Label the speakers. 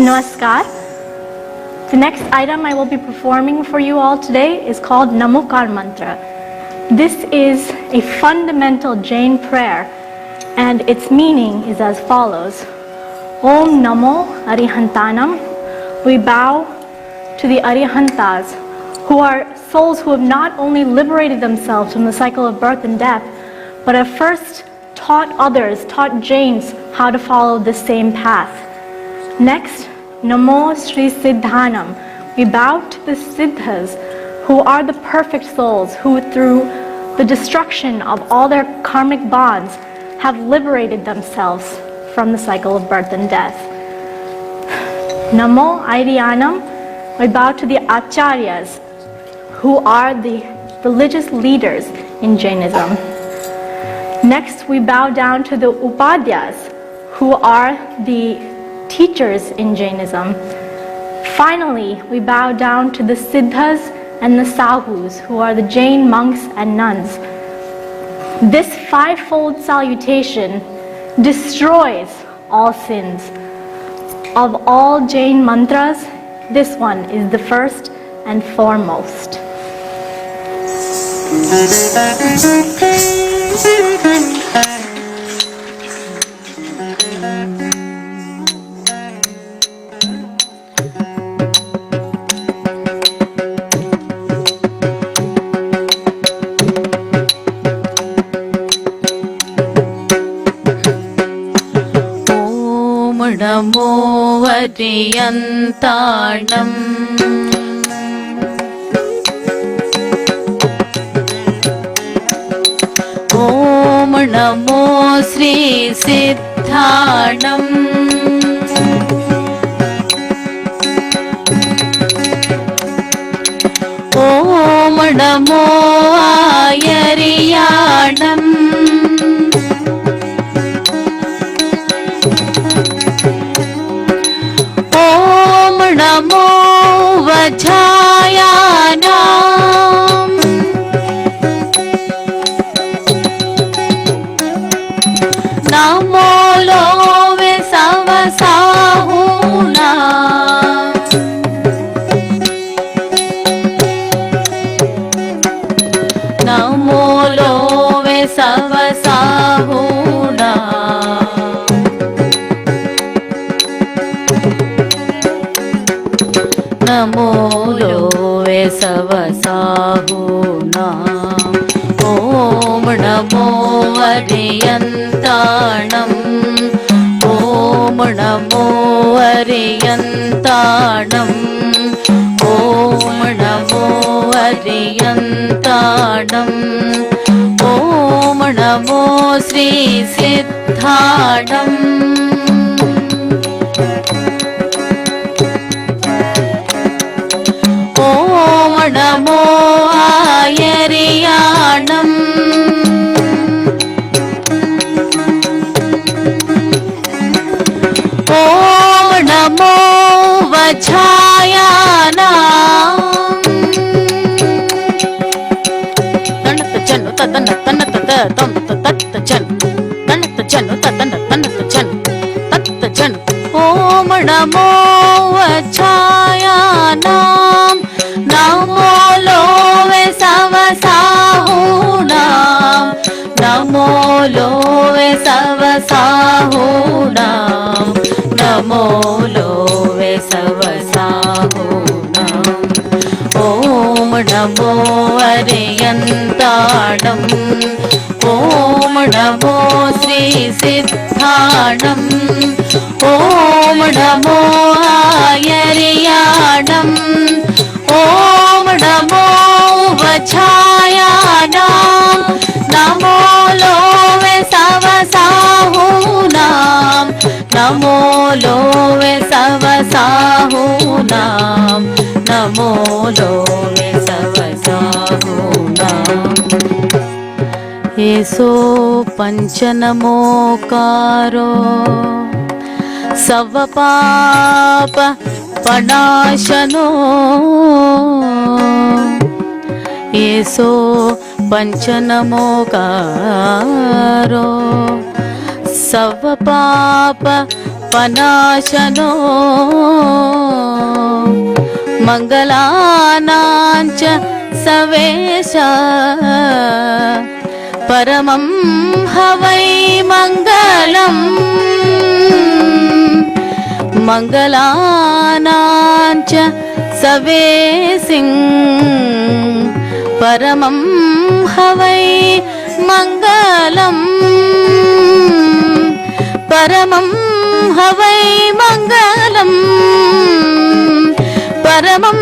Speaker 1: Namaskar. The next item I will be performing for you all today is called Namokar Mantra. This is a fundamental Jain prayer, and its meaning is as follows. Om Namo Arihantanam. We bow to the Arihantas, who are souls who have not only liberated themselves from the cycle of birth and death, but have first taught others, taught Jains how to follow the same path. Next, Namo Sri Siddhanam. We bow to the Siddhas, who are the perfect souls who, through the destruction of all their karmic bonds, have liberated themselves from the cycle of birth and death. Namo Airyanam. We bow to the Acharyas, who are the religious leaders in Jainism. Next, we bow down to the Upadhyas, who are the teachers in Jainism. Finally, we bow down to the Siddhas and the Sahus, who are the Jain monks and nuns. This fivefold salutation destroys all sins. Of all Jain mantras, this one is the first and foremost.
Speaker 2: Namo Variyantanam. Om Namo Sri Siddhanam. Om Namo Airyanam. Namo Vajrayanam. Namo Love Savasahunam. Namo Love Savasahunam. Namo Love Savasahunam. Om Namo Ariyantanam. Om Namo Ariyantanam. Om Namo Ariyantanam. Om Namo Sri Siddhanam. Om Namo Airyanam. Om Namo Vajrayanam. Tanata chanu tatana tanata tam tatta chanu tanata chanu tatana tanata chanu tatta chanu. Om Namo Vajrayanam. Namo Love Savasahunam. Namo Love Savasahunam. Namo Love Savasahunam. Om Namo Ariyantanam. Om Namo Sri Siddhanam. Om Namo Airyanam. Om Namo Vajrayanam. Namo Love Savasahunam. Namo Love Savasahunam. Namo Love Savasahunam. Eso Panchanamokaro Savapapa Panashano. Eso Panchanamokaro Savapapa पापनाशनो मङ्गलानाञ्च सवेश परमं हवै मङ्गलम् मङ्गलानाञ्च सवेसिं परमं हवै मङ्गलम् परमं हवै मङ्गलम् परमं